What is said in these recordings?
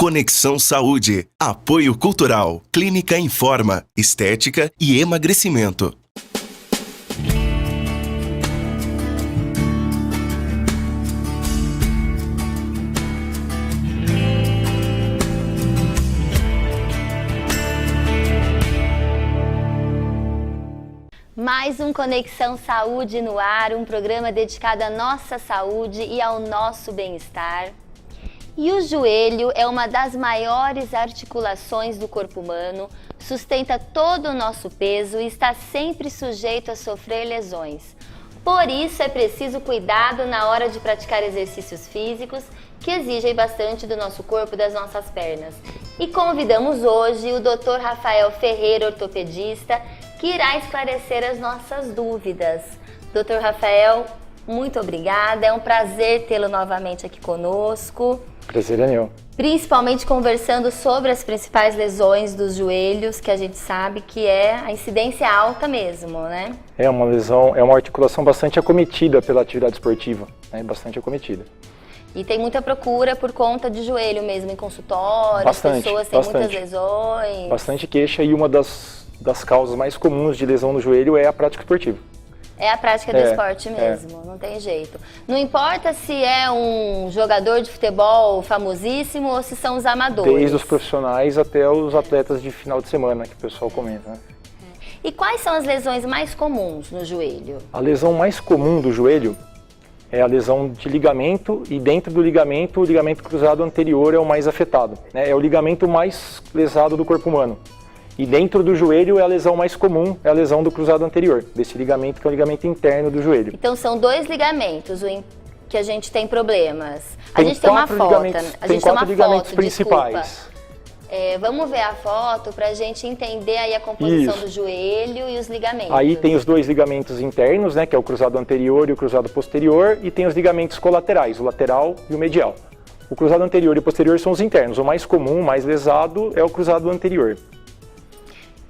Conexão Saúde, apoio cultural, Clínica Informa, estética e emagrecimento. Mais um Conexão Saúde no ar, um programa dedicado à nossa saúde e ao nosso bem-estar. E o joelho é uma das maiores articulações do corpo humano, sustenta todo o nosso peso e está sempre sujeito a sofrer lesões. Por isso é preciso cuidado na hora de praticar exercícios físicos que exigem bastante do nosso corpo e das nossas pernas. E convidamos hoje o Dr. Rafael Ferreira, ortopedista, que irá esclarecer as nossas dúvidas. Dr. Rafael, muito obrigada, é um prazer tê-lo novamente aqui conosco. Prazer é meu. Principalmente conversando sobre as principais lesões dos joelhos, que a gente sabe que é a incidência alta mesmo, né? É uma lesão, é uma articulação bastante acometida pela atividade esportiva, né? Bastante acometida. E tem muita procura por conta de joelho mesmo em consultório, as pessoas têm muitas lesões. Bastante queixa, e uma das causas mais comuns de lesão no joelho é a prática esportiva. É a prática do esporte mesmo, não tem jeito. Não importa se é um jogador de futebol famosíssimo ou se são os amadores. Desde os profissionais até os atletas de final de semana, que o pessoal comenta, né? E quais são as lesões mais comuns no joelho? A lesão mais comum do joelho é a lesão de ligamento, e dentro do ligamento, o ligamento cruzado anterior é o mais afetado, né? É o ligamento mais lesado do corpo humano. E dentro do joelho é a lesão mais comum, é a lesão do cruzado anterior, desse ligamento que é o ligamento interno do joelho. Então são dois ligamentos que a gente tem problemas. A gente tem uma foto, tem quatro ligamentos principais. Vamos ver a foto para a gente entender aí a composição do joelho e os ligamentos. Aí tem os dois ligamentos internos, né, que é o cruzado anterior e o cruzado posterior, e tem os ligamentos colaterais, o lateral e o medial. O cruzado anterior e o posterior são os internos. O mais comum, o mais lesado é o cruzado anterior.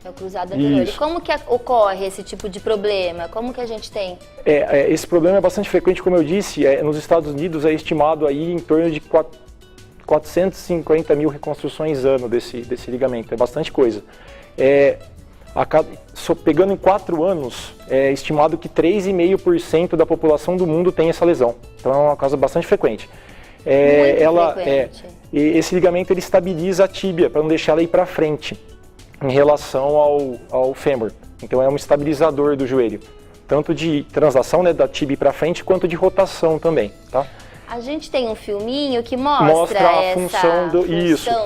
É o cruzado anterior. Isso. E como que ocorre esse tipo de problema? Como que a gente tem? Esse problema é bastante frequente, como eu disse. Nos Estados Unidos é estimado aí em torno de 450 mil reconstruções ano desse ligamento. É bastante coisa. Pegando em 4 anos, é estimado que 3,5% da população do mundo tem essa lesão. Então é uma causa bastante frequente. Frequente. Esse ligamento ele estabiliza a tíbia para não deixar ela ir para frente em relação ao fêmur. Então é um estabilizador do joelho, tanto de translação, né, da tíbia para frente, quanto de rotação também, tá? A gente tem um filminho que mostra a função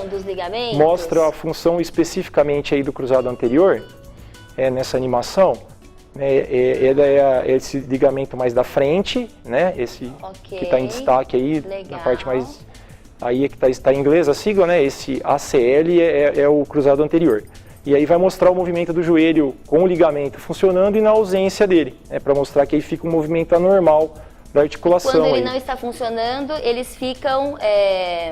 dos ligamentos? Mostra a função especificamente aí do cruzado anterior, nessa animação. Esse ligamento mais da frente, né, esse que está em destaque aí, na parte mais... Aí é que está em inglês a sigla, né? Esse ACL é o cruzado anterior. E aí vai mostrar o movimento do joelho com o ligamento funcionando e na ausência dele, para mostrar que aí fica um movimento anormal da articulação. Quando ele não está funcionando, eles ficam...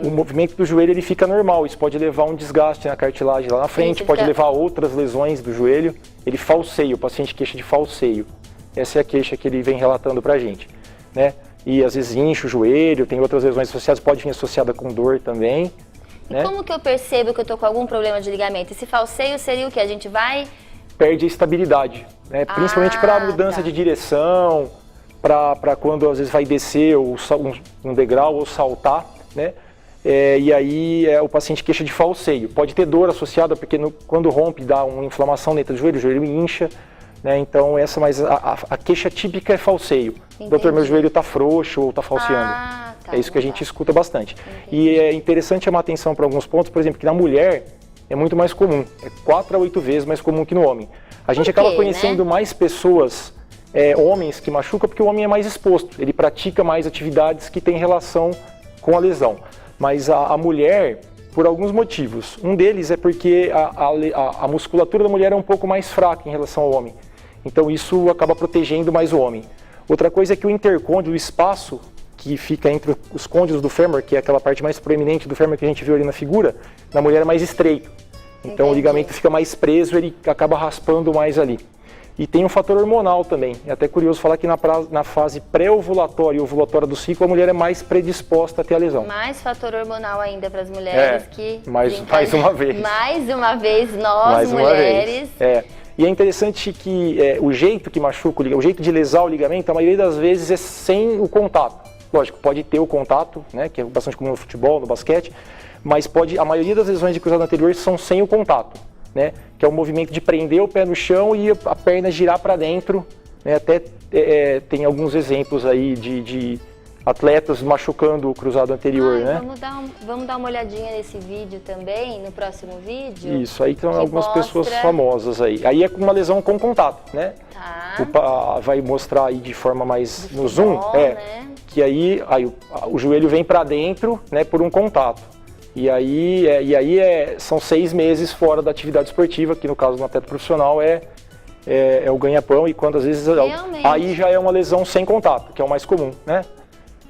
O movimento do joelho ele fica normal, isso pode levar a um desgaste na cartilagem lá na frente, pode levar a outras lesões do joelho. Ele falseia, o paciente queixa de falseio. Essa é a queixa que ele vem relatando pra gente, né? E às vezes incha o joelho, tem outras lesões associadas, pode vir associada com dor também. E como que eu percebo que eu estou com algum problema de ligamento? Esse falseio seria o que? A gente vai... Perde a estabilidade, né? Principalmente para mudança de direção, para quando às vezes vai descer um degrau ou saltar, né? E aí o paciente queixa de falseio. Pode ter dor associada, porque quando rompe dá uma inflamação dentro do joelho incha. Né? Então, mas a queixa típica é falseio. Entendi. Doutor, meu joelho está frouxo ou está falseando. É isso que a gente escuta bastante. Entendi. E é interessante chamar atenção para alguns pontos, por exemplo, que na mulher é muito mais comum. É 4 a 8 vezes mais comum que no homem. A gente acaba conhecendo mais pessoas, homens que machucam, porque o homem é mais exposto. Ele pratica mais atividades que têm relação com a lesão. Mas a mulher, por alguns motivos. Um deles é porque a musculatura da mulher é um pouco mais fraca em relação ao homem. Então isso acaba protegendo mais o homem. Outra coisa é que o intercôndilo, o espaço que fica entre os côndilos do fêmur, que é aquela parte mais proeminente do fêmur que a gente viu ali na figura, na mulher é mais estreito. Então o ligamento fica mais preso, ele acaba raspando mais ali. E tem um fator hormonal também. É até curioso falar que na fase pré-ovulatória e ovulatória do ciclo, a mulher é mais predisposta a ter a lesão. Mais fator hormonal ainda para as mulheres que... Mais uma vez. Mais uma vez, nós mulheres. E é interessante que o jeito que machuca, o jeito de lesar o ligamento, a maioria das vezes é sem o contato. Lógico, pode ter o contato, né, que é bastante comum no futebol, no basquete, mas a maioria das lesões de cruzado anterior são sem o contato. Né, que é o movimento de prender o pé no chão e a perna girar para dentro, né, até tem alguns exemplos aí de atletas machucando o cruzado anterior, né? Vamos dar uma olhadinha nesse vídeo também, no próximo vídeo. Isso, aí tem algumas pessoas famosas aí. Aí é uma lesão com contato, né? Tá. Vai mostrar aí de forma mais no zoom, né? Que aí o joelho vem para dentro, né, por um contato. E aí são 6 meses fora da atividade esportiva, que no caso do atleta profissional é o ganha-pão, e quando às vezes aí já é uma lesão sem contato, que é o mais comum, né?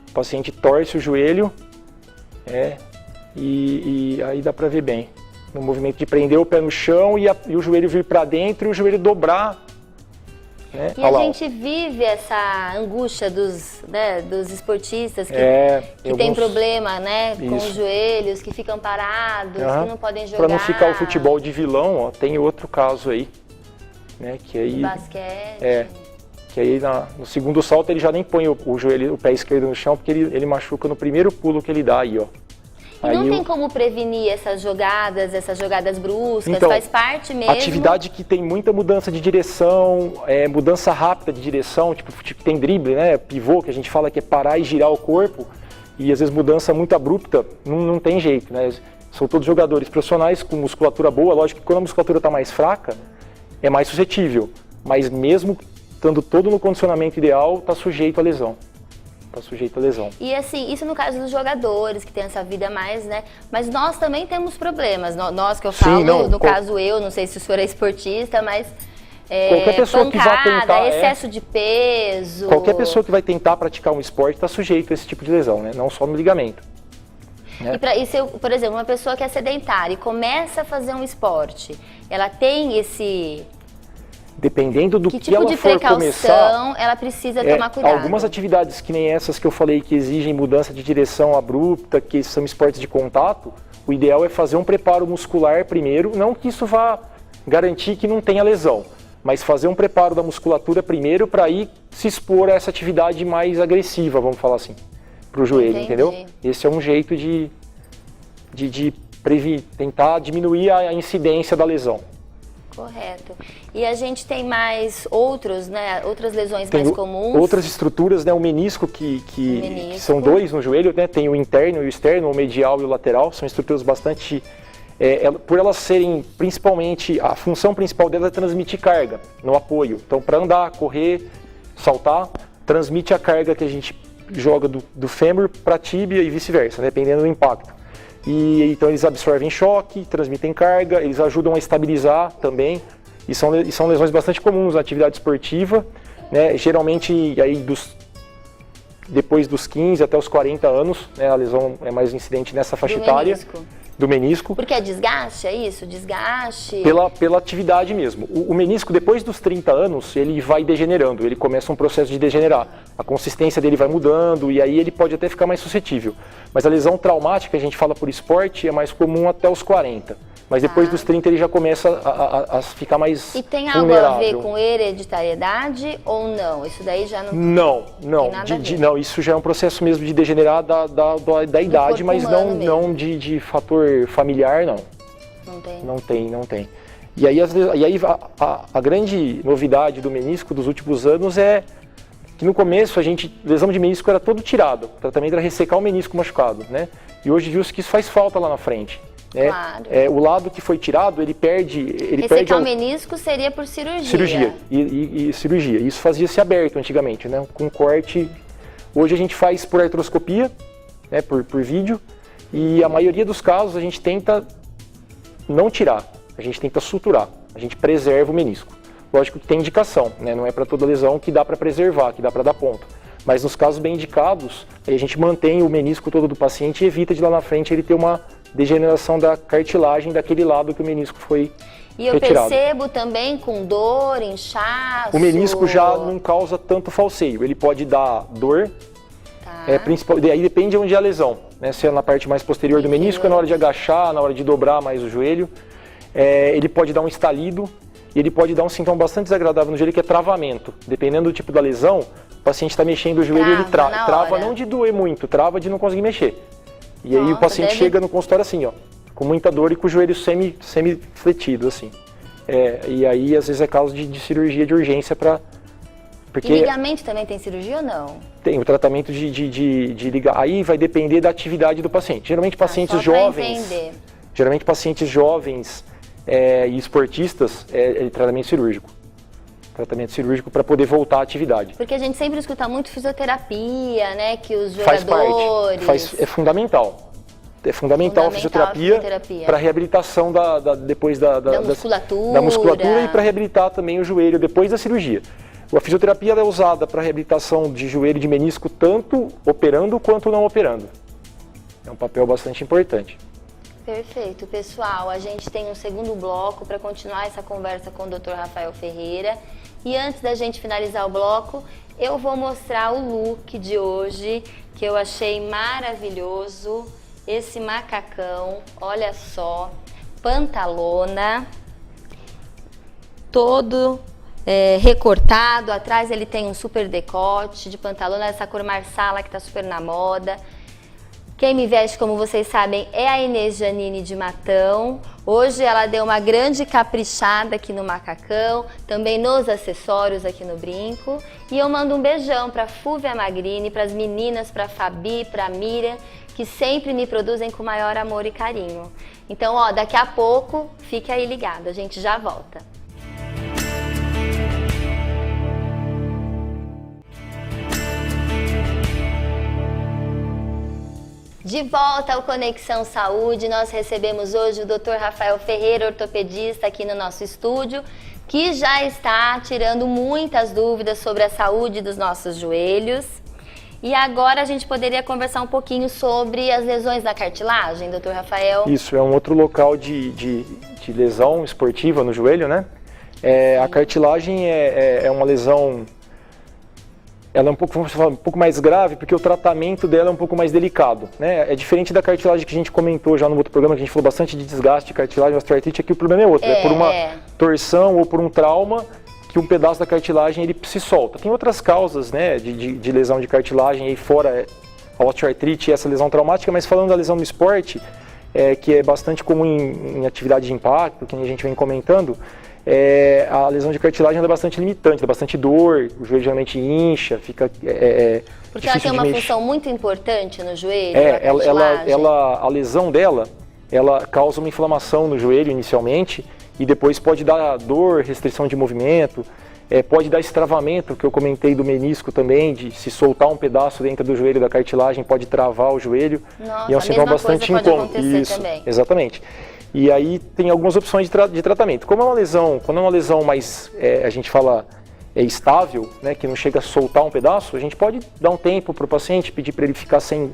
O paciente torce o joelho, e aí dá para ver bem. No movimento de prender o pé no chão e o joelho vir para dentro e o joelho dobrar. Né? E a gente vive essa angústia dos esportistas que tem problema, né, com os joelhos, que ficam parados, que não podem jogar. Para não ficar o futebol de vilão, tem outro caso aí, né, que aí... De basquete. Que aí no segundo salto ele já nem põe o pé esquerdo no chão, porque ele machuca no primeiro pulo que ele dá aí, ó. E não tem como prevenir essas jogadas bruscas, então, faz parte mesmo? Atividade que tem muita mudança de direção, mudança rápida de direção, tipo tem drible, né, pivô, que a gente fala que é parar e girar o corpo, e às vezes mudança muito abrupta, não tem jeito, né? São todos jogadores profissionais com musculatura boa, lógico que quando a musculatura está mais fraca, é mais suscetível, mas mesmo estando todo no condicionamento ideal, está sujeito à lesão. E assim, isso no caso dos jogadores, que tem essa vida mais, né? Mas nós também temos problemas. Nós que eu falo, no caso eu, não sei se o senhor é esportista, mas qualquer pessoa pancada, que vai tentar, excesso de peso. Qualquer pessoa que vai tentar praticar um esporte está sujeito a esse tipo de lesão, né? Não só no ligamento. Né? E se por exemplo, uma pessoa que é sedentária e começa a fazer um esporte, ela tem esse... Dependendo do que tipo ela de for precaução ela precisa tomar cuidado? Algumas atividades que nem essas que eu falei que exigem mudança de direção abrupta, que são esportes de contato, o ideal é fazer um preparo muscular primeiro, não que isso vá garantir que não tenha lesão, mas fazer um preparo da musculatura primeiro para aí se expor a essa atividade mais agressiva, vamos falar assim, para o joelho, entendeu? Esse é um jeito de tentar diminuir a incidência da lesão. Correto. E a gente tem mais outras lesões mais comuns? Outras estruturas, né? O menisco, que são 2 no joelho, né? Tem o interno e o externo, o medial e o lateral, são estruturas bastante... por elas serem, principalmente, a função principal delas é transmitir carga no apoio. Então, para andar, correr, saltar, transmite a carga que a gente joga do fêmur para a tíbia e vice-versa, dependendo do impacto. E então eles absorvem choque, transmitem carga, eles ajudam a estabilizar também, e são lesões bastante comuns na atividade esportiva, né? Geralmente aí depois dos 15 até os 40 anos, né? A lesão é mais incidente nessa faixa etária. Do menisco. Porque é desgaste, é isso? Desgaste? Pela atividade mesmo. O menisco, depois dos 30 anos, ele vai degenerando, ele começa um processo de degenerar. A consistência dele vai mudando e aí ele pode até ficar mais suscetível. Mas a lesão traumática, a gente fala por esporte, é mais comum até os 40. Mas depois dos 30 ele já começa a ficar mais vulnerável. E tem algo a ver com hereditariedade ou não? Isso daí já não tem nada a ver. Não, isso já é um processo mesmo de degenerar da idade, mas não de fator familiar, não. Não tem. E aí a grande novidade do menisco dos últimos anos é que no começo lesão de menisco era todo tirado. O tratamento era ressecar o menisco machucado, né? E hoje viu-se que isso faz falta lá na frente. Claro. O lado que foi tirado, ele perde... Ressecar o menisco seria por cirurgia. Cirurgia. E cirurgia. Isso fazia-se aberto antigamente, né? Com corte. Hoje a gente faz por artroscopia, né? por vídeo. E a maioria dos casos a gente tenta não tirar. A gente tenta suturar. A gente preserva o menisco. Lógico que tem indicação, né? Não é para toda lesão que dá para preservar, que dá para dar ponto. Mas nos casos bem indicados, a gente mantém o menisco todo do paciente e evita de lá na frente ele ter uma degeneração da cartilagem daquele lado que o menisco foi E eu retirado. percebo também com dor, inchaço. O menisco já não causa tanto falseio, ele pode dar dor, aí depende de onde é a lesão, né? Se é na parte mais posterior do menisco, é na hora de agachar, na hora de dobrar mais o joelho, ele pode dar um estalido e ele pode dar um sintoma bastante desagradável no joelho, que é travamento. Dependendo do tipo da lesão, o paciente está mexendo o joelho, ele trava não de doer muito, trava de não conseguir mexer. E aí o paciente chega no consultório assim, ó, com muita dor e com o joelho semi-fletido, assim. E aí, às vezes, é causa de cirurgia de urgência para... E ligamento também tem cirurgia ou não? Tem o tratamento de ligar. Aí vai depender da atividade do paciente. Geralmente pacientes jovens... Geralmente pacientes jovens e esportistas é tratamento cirúrgico. Tratamento cirúrgico para poder voltar à atividade. Porque a gente sempre escuta muito fisioterapia, né? Que os jogadores... Faz parte. É fundamental. É fundamental a fisioterapia para a reabilitação depois da musculatura e para reabilitar também o joelho depois da cirurgia. A fisioterapia é usada para reabilitação de joelho e de menisco, tanto operando quanto não operando. É um papel bastante importante. Perfeito, pessoal. A gente tem um segundo bloco para continuar essa conversa com o Dr. Rafael Ferreira. E antes da gente finalizar o bloco, eu vou mostrar o look de hoje, que eu achei maravilhoso. Esse macacão, olha só, pantalona, todo recortado, atrás ele tem um super decote de pantalona, essa cor marsala que tá super na moda. Quem me veste, como vocês sabem, é a Inês Giannini de Matão. Hoje ela deu uma grande caprichada aqui no macacão, também nos acessórios aqui no brinco. E eu mando um beijão para Fúvia Magrini, para as meninas, para Fabi, para Miriam, que sempre me produzem com maior amor e carinho. Então, ó, daqui a pouco, fique aí ligado, a gente já volta. De volta ao Conexão Saúde, nós recebemos hoje o Dr. Rafael Ferreira, ortopedista, aqui no nosso estúdio, que já está tirando muitas dúvidas sobre a saúde dos nossos joelhos. E agora a gente poderia conversar um pouquinho sobre as lesões da cartilagem, Dr. Rafael? Isso, é um outro local de lesão esportiva no joelho, né? A cartilagem é uma lesão... Ela é um pouco mais grave, porque o tratamento dela é um pouco mais delicado, né? É diferente da cartilagem que a gente comentou já no outro programa, que a gente falou bastante de desgaste de cartilagem, osteoartrite, aqui o problema é outro. É por uma torção ou por um trauma que um pedaço da cartilagem ele se solta. Tem outras causas, né, de lesão de cartilagem, aí fora a osteoartrite e essa lesão traumática, mas falando da lesão no esporte, que é bastante comum em atividade de impacto, que a gente vem comentando, a lesão de cartilagem é bastante limitante, dá bastante dor, o joelho geralmente incha, fica porque ela tem uma função muito importante no joelho, a lesão dela, ela causa uma inflamação no joelho inicialmente e depois pode dar dor, restrição de movimento, pode dar esse travamento que eu comentei do menisco também, de se soltar um pedaço dentro do joelho da cartilagem, pode travar o joelho. Nossa, e é um sintoma bastante incômodo. Isso, também. Exatamente. E aí tem algumas opções de tratamento. Como é uma lesão, quando é uma lesão mais, a gente fala, estável, né, que não chega a soltar um pedaço, a gente pode dar um tempo para o paciente, pedir para ele ficar sem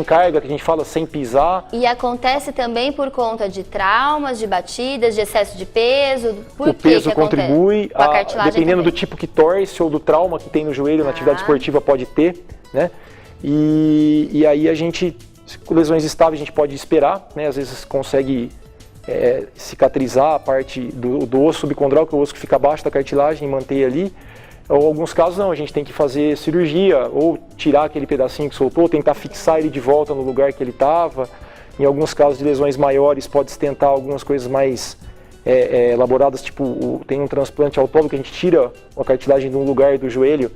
carga, que a gente fala, sem pisar. E acontece também por conta de traumas, de batidas, de excesso de peso? O peso contribui, dependendo do tipo que torce ou do trauma que tem no joelho, na atividade esportiva pode ter, né? E aí a gente, com lesões estáveis, a gente pode esperar, né? Às vezes consegue cicatrizar a parte do osso subcondral, que é o osso que fica abaixo da cartilagem, e manter ali. Ou alguns casos não, a gente tem que fazer cirurgia, ou tirar aquele pedacinho que soltou, tentar fixar ele de volta no lugar que ele estava. Em alguns casos de lesões maiores, pode-se tentar algumas coisas mais elaboradas, tipo tem um transplante autólogo que a gente tira a cartilagem de um lugar do joelho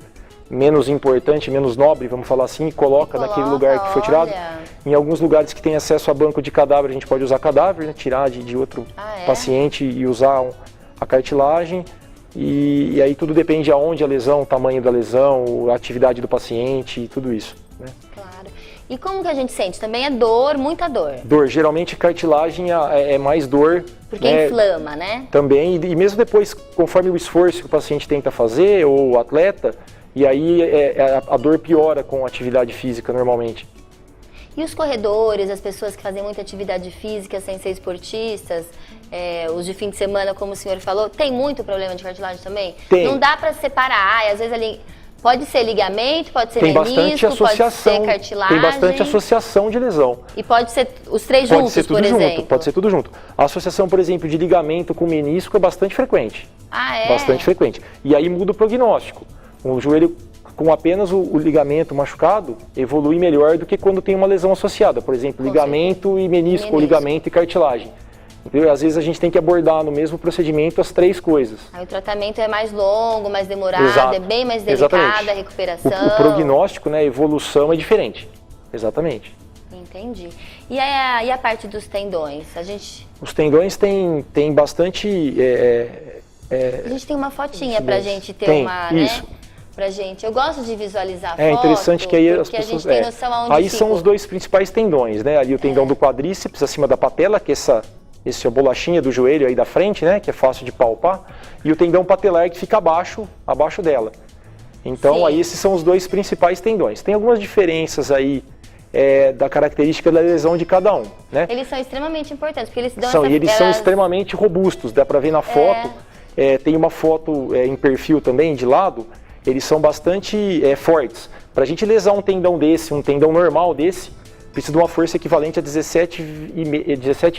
menos importante, menos nobre, vamos falar assim, e coloca naquele lugar que foi tirado. Em alguns lugares que tem acesso a banco de cadáver, a gente pode usar cadáver, né, tirar de outro paciente e usar a cartilagem. E aí tudo depende de aonde a lesão, o tamanho da lesão, a atividade do paciente e tudo isso, né? Claro. E como que a gente sente? Também é dor, muita dor? Dor. Geralmente cartilagem é mais dor. Porque inflama, né? Também. E mesmo depois, conforme o esforço que o paciente tenta fazer, ou o atleta, e aí a dor piora com a atividade física normalmente. E os corredores, as pessoas que fazem muita atividade física sem ser esportistas, os de fim de semana, como o senhor falou, tem muito problema de cartilagem também? Tem. Não dá para separar, às vezes ali pode ser ligamento, pode ser tem menisco, bastante pode ser cartilagem. Tem bastante associação de lesão. E pode ser os três juntos, por exemplo? Pode ser tudo junto. A associação, por exemplo, de ligamento com menisco é bastante frequente. Ah, é? Bastante frequente. E aí muda o prognóstico. O joelho com apenas o ligamento machucado evolui melhor do que quando tem uma lesão associada. Por exemplo, ligamento e menisco, ou ligamento e cartilagem. Entendeu? Às vezes a gente tem que abordar no mesmo procedimento as três coisas. Aí o tratamento é mais longo, mais demorado, Exato. É bem mais delicada a recuperação. O prognóstico, né, a evolução é diferente. Exatamente. Entendi. E a parte dos tendões? Os tendões têm bastante... a gente tem uma fotinha pra gente ter isso. né? Pra gente. Eu gosto de visualizar a foto. É interessante que aí as pessoas... a gente tem noção aonde aí fica. São os dois principais tendões, né? Ali o tendão do quadríceps, acima da patela, que é essa bolachinha do joelho aí da frente, né? Que é fácil de palpar. E o tendão patelar que fica abaixo dela. Então, aí esses são os dois principais tendões. Tem algumas diferenças aí da característica da lesão de cada um, né? Eles são extremamente importantes, porque eles dão são extremamente robustos, dá pra ver na foto. Tem uma foto em perfil também, de lado. Eles são bastante fortes. Para a gente lesar um tendão desse, um tendão normal desse, precisa de uma força equivalente a 17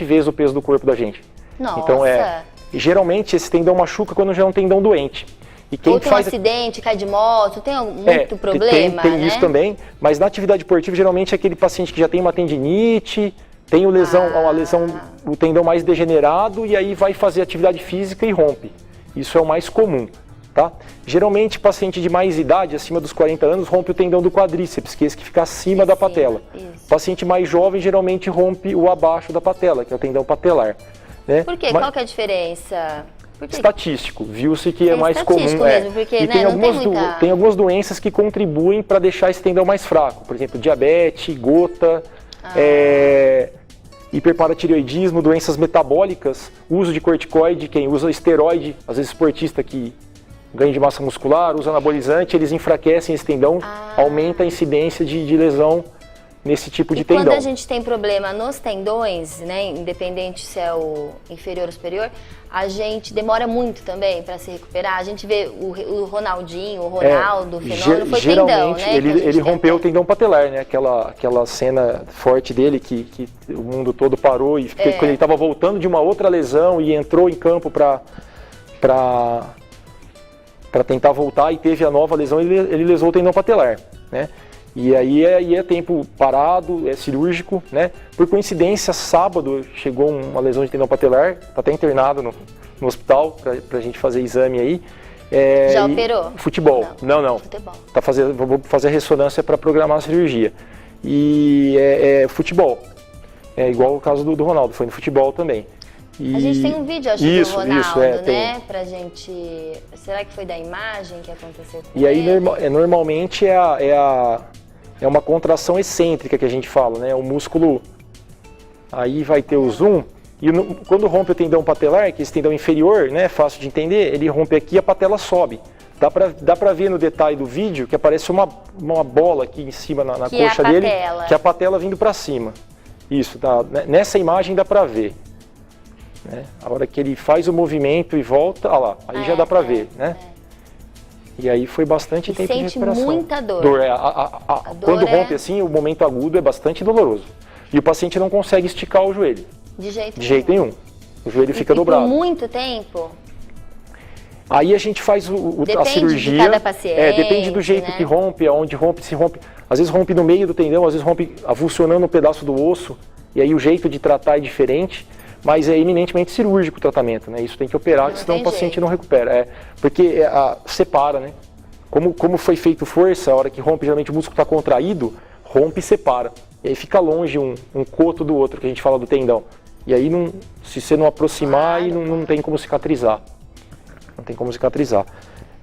vezes o peso do corpo da gente. Nossa! Então, geralmente esse tendão machuca quando já é um tendão doente. E quem ou tem faz um acidente, cai de moto, tem muito problema, tem né? isso também, mas na atividade esportiva geralmente é aquele paciente que já tem uma tendinite, tem uma lesão, o tendão mais degenerado e aí vai fazer atividade física e rompe. Isso é o mais comum. Tá? Geralmente, paciente de mais idade, acima dos 40 anos, rompe o tendão do quadríceps, que é esse que fica acima da patela. Isso. Paciente mais jovem, geralmente rompe o abaixo da patela, que é o tendão patelar. Né? Por quê? Qual que é a diferença? Estatístico, viu-se que é mais comum. Mesmo, porque, e tem algumas doenças que contribuem para deixar esse tendão mais fraco. Por exemplo, diabetes, gota, hiperparatireoidismo, doenças metabólicas, uso de corticoide, quem usa esteroide, às vezes esportista que ganho de massa muscular, usa anabolizante, eles enfraquecem esse tendão, aumenta a incidência de lesão nesse tipo de tendão. E quando a gente tem problema nos tendões, né, independente se é o inferior ou superior, a gente demora muito também para se recuperar. A gente vê o Ronaldinho, o Ronaldo, o fenômeno foi tendão, né? Ele rompeu o tendão patelar, né? Aquela cena forte dele que o mundo todo parou e quando ele estava voltando de uma outra lesão e entrou em campo para tentar voltar e teve a nova lesão, ele lesou o tendão patelar, né? E aí é tempo parado, é cirúrgico, né? Por coincidência, sábado chegou uma lesão de tendão patelar, tá até internado no hospital pra gente fazer exame aí. Já operou? Futebol. Não. Futebol. Vou fazer a ressonância para programar a cirurgia. E futebol. É igual o caso do Ronaldo, foi no futebol também. A gente tem um vídeo, acho, do Ronaldo, né? Tem. Pra gente... Será que foi da imagem que aconteceu com ele? E aí, normalmente, é uma contração excêntrica que a gente fala, né? O músculo... Aí vai ter o zoom. E quando rompe o tendão patelar, que é esse tendão inferior, né? Fácil de entender, ele rompe aqui e a patela sobe. Dá pra ver no detalhe do vídeo que aparece uma bola aqui em cima na coxa dele, que é a patela vindo pra cima. Isso, nessa imagem dá pra ver. Né? A hora que ele faz o movimento e volta, lá, aí já dá pra ver, né? E aí foi bastante tempo de recuperação. Sente muita dor. Quando rompe assim, o momento agudo é bastante doloroso. E o paciente não consegue esticar o joelho. De jeito nenhum. O joelho fica dobrado. Por muito tempo? Aí a gente faz a cirurgia. De cada paciente, depende do jeito, né? Que rompe, aonde rompe, se rompe. Às vezes rompe no meio do tendão, às vezes rompe avulsionando um pedaço do osso. E aí o jeito de tratar é diferente. Mas é eminentemente cirúrgico o tratamento, né? Isso tem que operar, senão o paciente não recupera. Porque separa, né? Como foi feito força, a hora que rompe, geralmente o músculo está contraído, rompe e separa. E aí fica longe um coto do outro, que a gente fala do tendão. E aí, se você não aproximar, não tem como cicatrizar. Não tem como cicatrizar.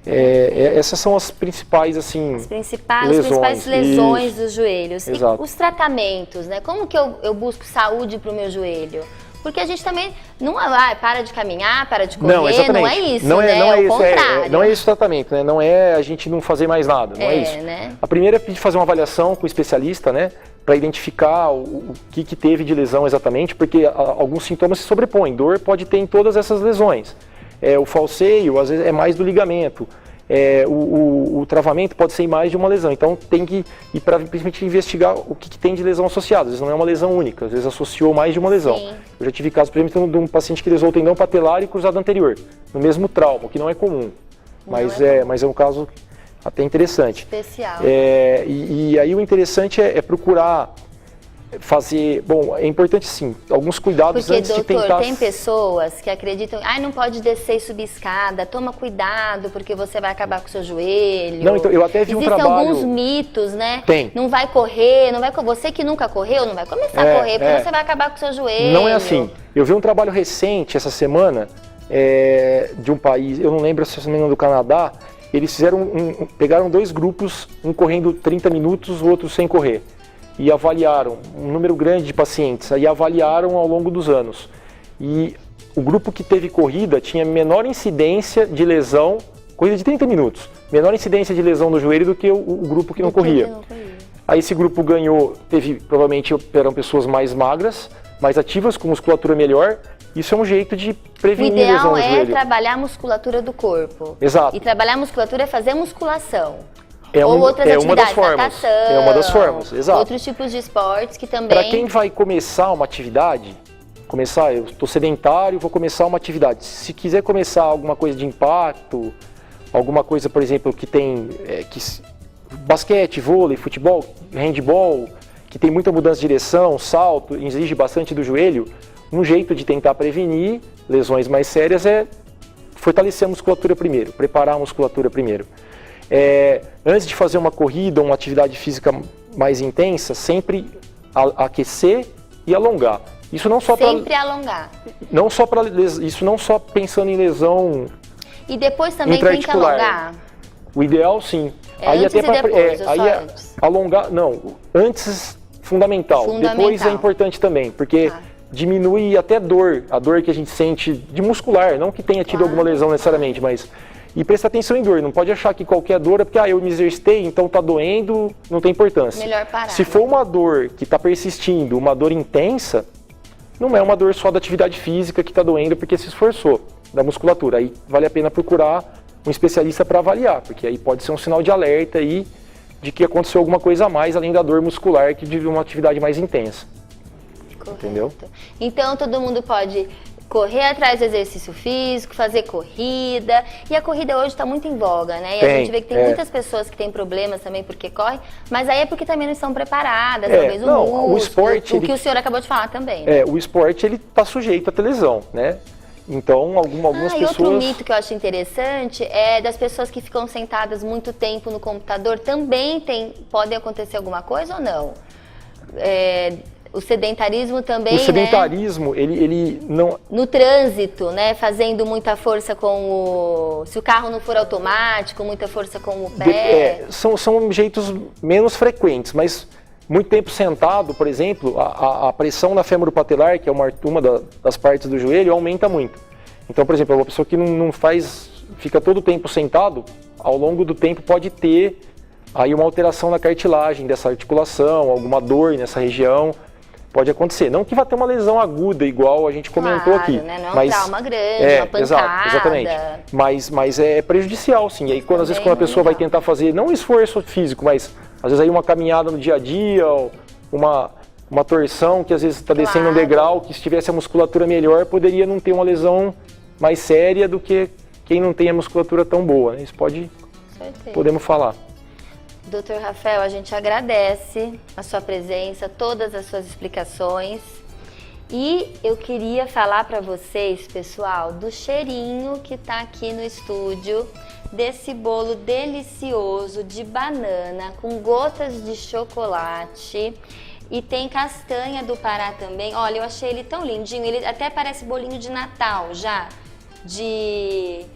Essas são as principais, assim, as principais lesões dos joelhos. Exato. E os tratamentos, né? Como que eu busco saúde para o meu joelho? Porque a gente também não para de caminhar, para de correr, não é isso, não é o contrário. Não é esse o tratamento, né? Não é a gente não fazer mais nada, não é isso. Né? A primeira é fazer uma avaliação com o especialista, né? para identificar o que teve de lesão exatamente, porque alguns sintomas se sobrepõem. Dor pode ter em todas essas lesões. O falseio, às vezes, é mais do ligamento. O travamento pode ser em mais de uma lesão. Então tem que ir para principalmente investigar o que tem de lesão associada. Às vezes não é uma lesão única, às vezes associou mais de uma lesão. Sim. Eu já tive casos, por exemplo, de um paciente que lesou o tendão patelar e cruzado anterior, no mesmo trauma, o que não é comum. Mas é um caso até interessante. Especial. E aí o interessante é procurar fazer... Bom, é importante sim, alguns cuidados porque, antes doutor, de tentar... tem pessoas que acreditam, não pode descer e subir escada, toma cuidado porque você vai acabar com o seu joelho. Não, então, eu até vi um trabalho... Existem alguns mitos, né? Tem. Não vai correr, você que nunca correu, não vai começar a correr porque você vai acabar com o seu joelho. Não é assim. Eu vi um trabalho recente essa semana de um país, eu não lembro se é do Canadá, eles fizeram pegaram 2 grupos, um correndo 30 minutos, o outro sem correr. E avaliaram um número grande de pacientes, aí avaliaram ao longo dos anos. E o grupo que teve corrida tinha menor incidência de lesão, corrida de 30 minutos, menor incidência de lesão no joelho do que o grupo que não corria. Aí esse grupo ganhou, provavelmente eram pessoas mais magras, mais ativas, com musculatura melhor. Isso é um jeito de prevenir lesão no joelho. O ideal é trabalhar a musculatura do corpo. Exato. E trabalhar a musculatura é fazer musculação. Ou outras atividades, uma das formas. natação, É uma das formas, exato. Outros tipos de esportes que também... Para quem vai começar uma atividade, eu estou sedentário, vou começar uma atividade. Se quiser começar alguma coisa de impacto, alguma coisa, por exemplo, que tem basquete, vôlei, futebol, handball, que tem muita mudança de direção, salto, exige bastante do joelho, um jeito de tentar prevenir lesões mais sérias é fortalecer a musculatura primeiro, preparar a musculatura primeiro. Antes de fazer uma corrida ou uma atividade física mais intensa, sempre aquecer e alongar. Isso não só sempre alongar. Não só para isso, não só pensando em lesão. E depois também tem que alongar. O ideal, sim. Antes e depois, antes? Alongar, não. Antes fundamental. Depois é importante também, porque diminui até a dor que a gente sente de muscular, não que tenha tido alguma lesão necessariamente, mas... E prestar atenção em dor, não pode achar que qualquer dor é porque eu me exercitei, então tá doendo, não tem importância. Melhor parar. Se for uma dor que está persistindo, uma dor intensa, não é uma dor só da atividade física que está doendo porque se esforçou, da musculatura. Aí vale a pena procurar um especialista para avaliar, porque aí pode ser um sinal de alerta aí de que aconteceu alguma coisa a mais além da dor muscular que de uma atividade mais intensa. Correto. Entendeu? Então todo mundo pode correr atrás do exercício físico, fazer corrida. E a corrida hoje está muito em voga, né? E a gente vê que tem muitas pessoas que têm problemas também porque correm, mas aí é porque também não estão preparadas, talvez o músculo, o esporte, o que o senhor acabou de falar também. Né? O esporte ele está sujeito a ter lesão, né? Então algumas pessoas... E outro mito que eu acho interessante é das pessoas que ficam sentadas muito tempo no computador, também pode acontecer alguma coisa ou não? O sedentarismo também, O sedentarismo, né? ele não... No trânsito, né? Fazendo muita força se o carro não for automático, muita força com o pé. São jeitos menos frequentes, mas muito tempo sentado, por exemplo, a pressão na fêmuro-patelar, que é uma das partes do joelho, aumenta muito. Então, por exemplo, uma pessoa que fica todo o tempo sentado, ao longo do tempo pode ter aí uma alteração na cartilagem dessa articulação, alguma dor nessa região. Pode acontecer. Não que vá ter uma lesão aguda, igual a gente comentou aqui. Né? Não é um trauma grande, uma pancada. Exatamente. Mas é prejudicial, sim. E aí, às vezes, quando a pessoa vai tentar fazer, não um esforço físico, mas às vezes aí uma caminhada no dia a dia, uma torção que às vezes está descendo um degrau, que se tivesse a musculatura melhor, poderia não ter uma lesão mais séria do que quem não tem a musculatura tão boa. Né? Isso podemos falar. Dr. Rafael, a gente agradece a sua presença, todas as suas explicações. E eu queria falar para vocês, pessoal, do cheirinho que está aqui no estúdio, desse bolo delicioso de banana com gotas de chocolate. E tem castanha do Pará também. Olha, eu achei ele tão lindinho, ele até parece bolinho de Natal já, de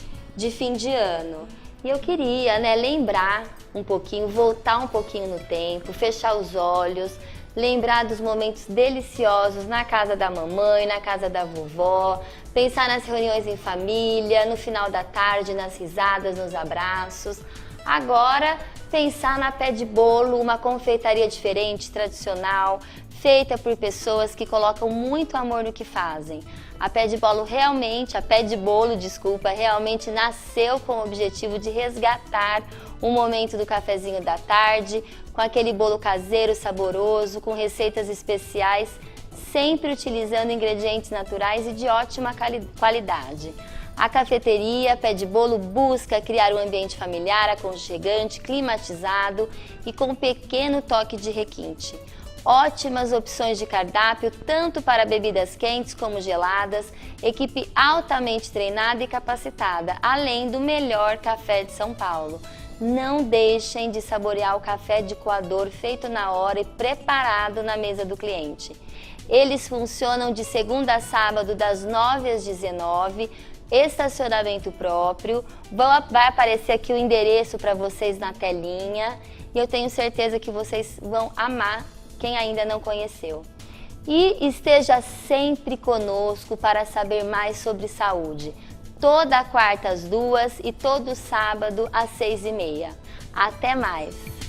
fim de ano. E eu queria, lembrar um pouquinho, voltar um pouquinho no tempo, fechar os olhos, lembrar dos momentos deliciosos na casa da mamãe, na casa da vovó, pensar nas reuniões em família, no final da tarde, nas risadas, nos abraços. Agora, Pensar na Pé de Bolo, uma confeitaria diferente, tradicional, feita por pessoas que colocam muito amor no que fazem. A Pé de Bolo realmente nasceu com o objetivo de resgatar o momento do cafezinho da tarde, com aquele bolo caseiro saboroso, com receitas especiais, sempre utilizando ingredientes naturais e de ótima qualidade. A cafeteria Pé de Bolo busca criar um ambiente familiar, aconchegante, climatizado e com um pequeno toque de requinte. Ótimas opções de cardápio, tanto para bebidas quentes como geladas, equipe altamente treinada e capacitada, além do melhor café de São Paulo. Não deixem de saborear o café de coador feito na hora e preparado na mesa do cliente. Eles funcionam de segunda a sábado, das 9 às 19, estacionamento próprio. Vai aparecer aqui o endereço para vocês na telinha e eu tenho certeza que vocês vão amar quem ainda não conheceu. E esteja sempre conosco para saber mais sobre saúde. Toda quarta às 2 e todo sábado às 6h30. Até mais!